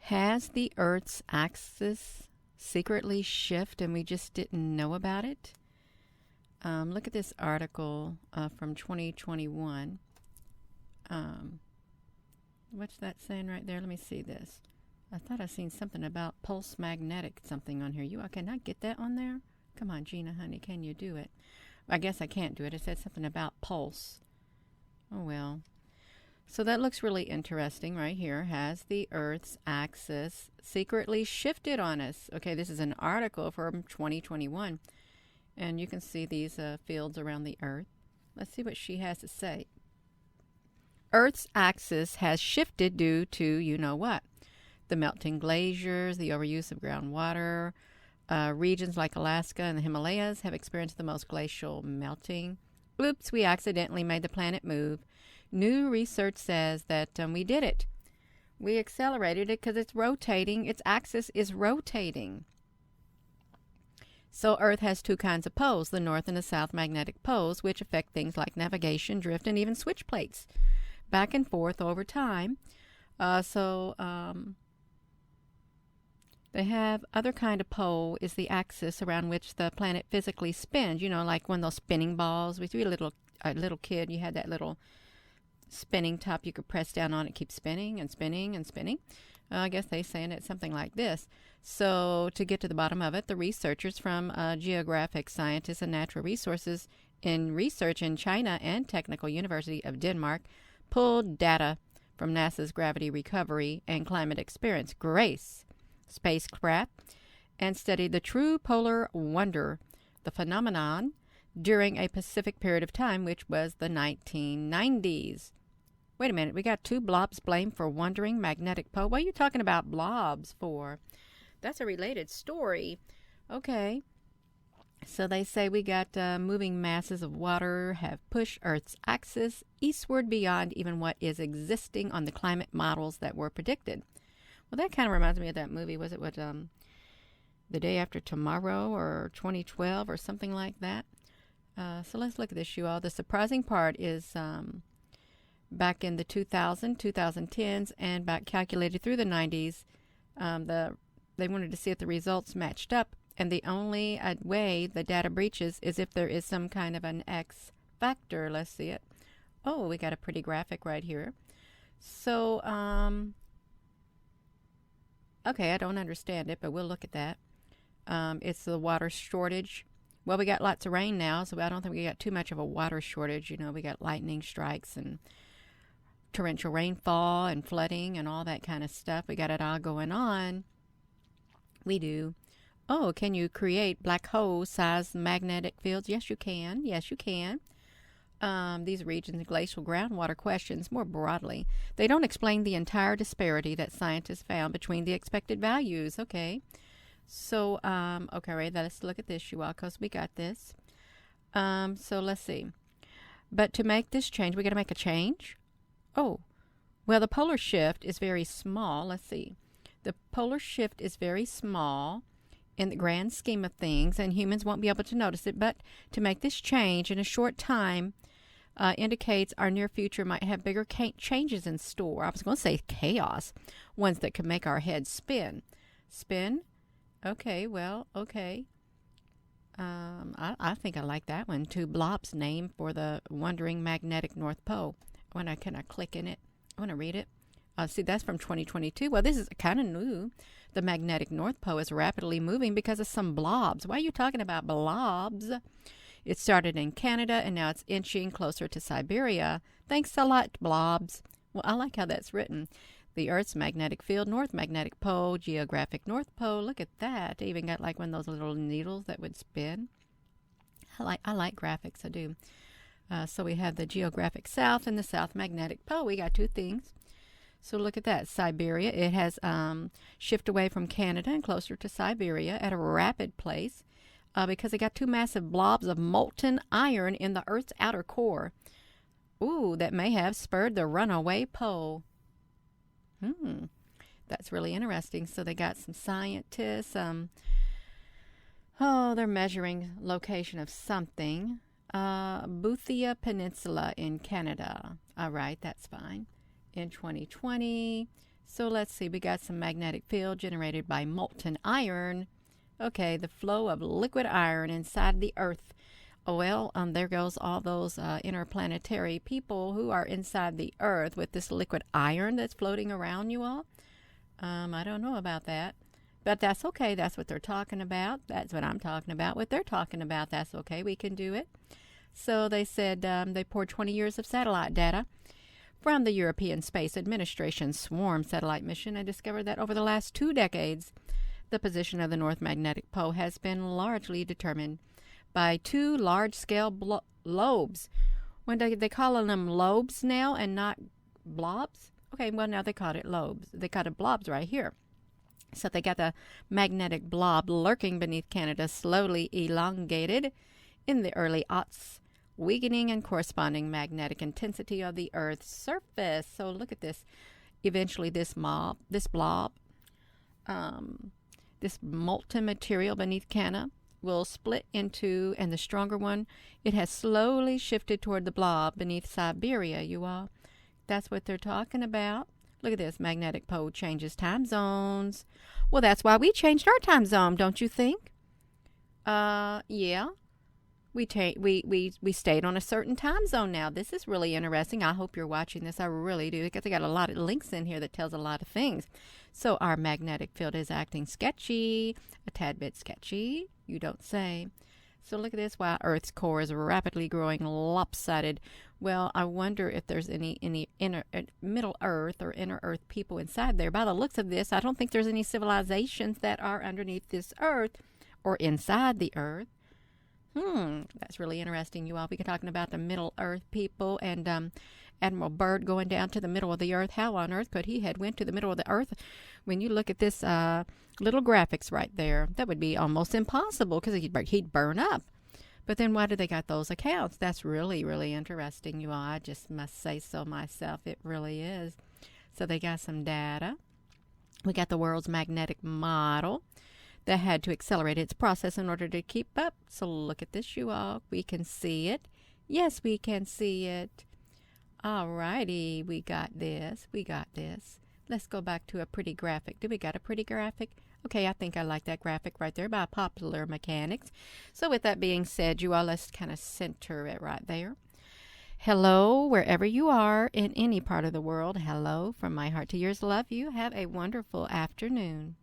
Has the Earth's axis secretly shifted and we just didn't know about it? Look at this article from 2021. What's that saying right there? Let me see this. I thought I seen something about pulse magnetic something on here. Can I get that on there? Come on, Gina, honey, can you do it? I guess I can't do it. It said something about pulse. Oh, well. So that looks really interesting right here. Has the Earth's axis secretly shifted on us? Okay, this is an article from 2021. And you can see these fields around the Earth. Let's see what she has to say. Earth's axis has shifted due to you know what? The melting glaciers, the overuse of groundwater. Regions like Alaska and the Himalayas have experienced the most glacial melting. Oops, we accidentally made the planet move. New research says that we did it. We accelerated it because it's rotating. Its axis is rotating. So Earth has two kinds of poles, the north and the south magnetic poles, which affect things like navigation, drift, and even switch plates back and forth over time. They have other kind of pole is the axis around which the planet physically spins. You know, like one of those spinning balls. When you were a little kid, you had that little spinning top you could press down on it, keep spinning and spinning and spinning. I guess they're saying it's something like this. So to get to the bottom of it, the researchers from geographic scientists and natural resources in research in China and Technical University of Denmark pulled data from NASA's Gravity Recovery and Climate Experience GRACE spacecraft and studied the true polar wonder, the phenomenon, during a specific period of time, which was the 1990s. Wait a minute, we got two blobs blamed for wandering magnetic pole. What are you talking about blobs for? That's a related story. Okay. So they say we got moving masses of water have pushed Earth's axis eastward beyond even what is existing on the climate models that were predicted. Well, that kind of reminds me of that movie. Was it The Day After Tomorrow or 2012 or something like that? So let's look at this, you all. The surprising part is back in the 2010s and back calculated through the 90s, they wanted to see if the results matched up. And the only way the data breaches is if there is some kind of an X factor. Let's see it. Oh, we got a pretty graphic right here. So, okay, I don't understand it, but we'll look at that. It's the water shortage. Well, we got lots of rain now, so I don't think we got too much of a water shortage. You know, we got lightning strikes and torrential rainfall and flooding and all that kind of stuff. We got it all going on. We do. Oh, can you create black hole-sized magnetic fields? Yes, you can. Yes, you can. These regions, glacial groundwater questions more broadly. They don't explain the entire disparity that scientists found between the expected values. Okay. So, okay, Ray, let's look at this, you all, because we got this. So let's see. But to make this change, we got to make a change. Oh, well, the polar shift is very small. Let's see. The polar shift is very small in the grand scheme of things, and humans won't be able to notice it. But to make this change in a short time indicates our near future might have bigger changes in store. I was going to say chaos, ones that could make our heads spin. Spin? Okay, well, okay. I think I like that one. Two blobs named for the wandering magnetic North Pole. Can I click in it? I want to read it. See, that's from 2022. Well, this is kind of new. The magnetic North Pole is rapidly moving because of some blobs. Why are you talking about blobs? It started in Canada, and now it's inching closer to Siberia. Thanks a lot, blobs. Well, I like how that's written. The Earth's magnetic field, North Magnetic Pole, geographic North Pole. Look at that. They even got like one of those little needles that would spin. I like graphics, I do. So we have the geographic South and the South Magnetic Pole. We got two things. So look at that. Siberia, it has shifted away from Canada and closer to Siberia at a rapid pace because it got two massive blobs of molten iron in the Earth's outer core. Ooh, that may have spurred the runaway pole. That's really interesting. So they got some scientists. They're measuring location of something. Boothia Peninsula in Canada. All right, that's fine. In 2020, So let's see, we got some magnetic field generated by molten iron. Okay, the flow of liquid iron inside the Earth. Oh, well, there goes all those interplanetary people who are inside the Earth with this liquid iron that's floating around you all. I don't know about that. But that's okay. That's what they're talking about. That's what I'm talking about. What they're talking about, that's okay. We can do it. So they said they poured 20 years of satellite data from the European Space Administration Swarm satellite mission and discovered that over the last 2 decades, the position of the North Magnetic Pole has been largely determined by 2 large-scale lobes. When they calling them lobes now and not blobs? Okay, well, now they call it lobes. They call it blobs right here. So they got the magnetic blob lurking beneath Canada, slowly elongated in the early aughts, weakening and corresponding magnetic intensity of the Earth's surface. So look at this. Eventually, this blob, this molten material beneath Canada will split into, and the stronger one, it has slowly shifted toward the blob beneath Siberia, you all. That's what they're talking about. Look at this. Magnetic pole changes time zones. Well, that's why we changed our time zone, don't you think? Yeah. We stayed on a certain time zone now. This is really interesting. I hope you're watching this. I really do, because I got a lot of links in here that tells a lot of things. So our magnetic field is acting sketchy, a tad bit sketchy, you don't say. So look at this. While Earth's core is rapidly growing lopsided. Well, I wonder if there's any inner middle Earth or inner Earth people inside there. By the looks of this, I don't think there's any civilizations that are underneath this Earth or inside the Earth. That's really interesting, you all. We are talking about the middle Earth people and Admiral Byrd going down to the middle of the Earth. How on earth could he had went to the middle of the Earth? When you look at this little graphics right there, that would be almost impossible because he'd burn up. But then why do they got those accounts? That's really, really interesting, you all. I just must say so myself. It really is. So they got some data. We got the world's magnetic model that had to accelerate its process in order to keep up. So look at this, you all. We can see it. Yes, we can see it. All righty. We got this. We got this. Let's go back to a pretty graphic. Do we got a pretty graphic? Okay, I think I like that graphic right there by Popular Mechanics. So with that being said, you all, let's kind of center it right there. Hello, wherever you are in any part of the world. Hello, from my heart to yours. Love you. Have a wonderful afternoon.